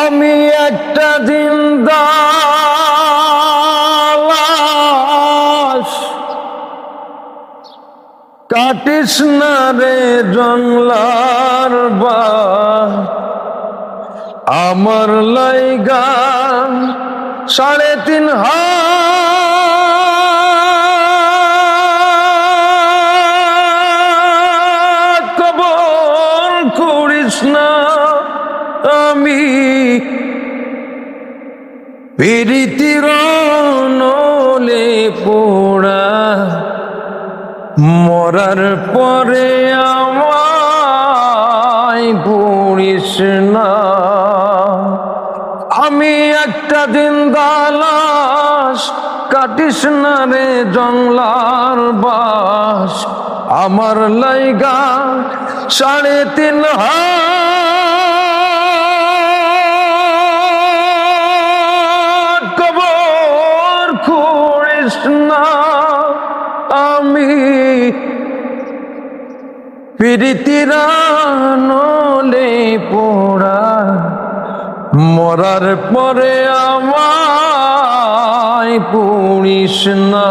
আমি একটা জিন্দালাশ, কাটিস না রে জংলার বাস। আমার লাইগা 3.5 হাত কবর করিস না। আমি পীড়িতির নলে পোড়া, মরার পরে আমায় পুড়িস না। আমি একটা জিন্দালাশ, কাটিস না রে জংলার বাস। আমার লাইগা 3.5 হাত কবর করিস না। আমি পীড়িতির নলে পোড়া, মরার পরে আমায় পুড়িস না।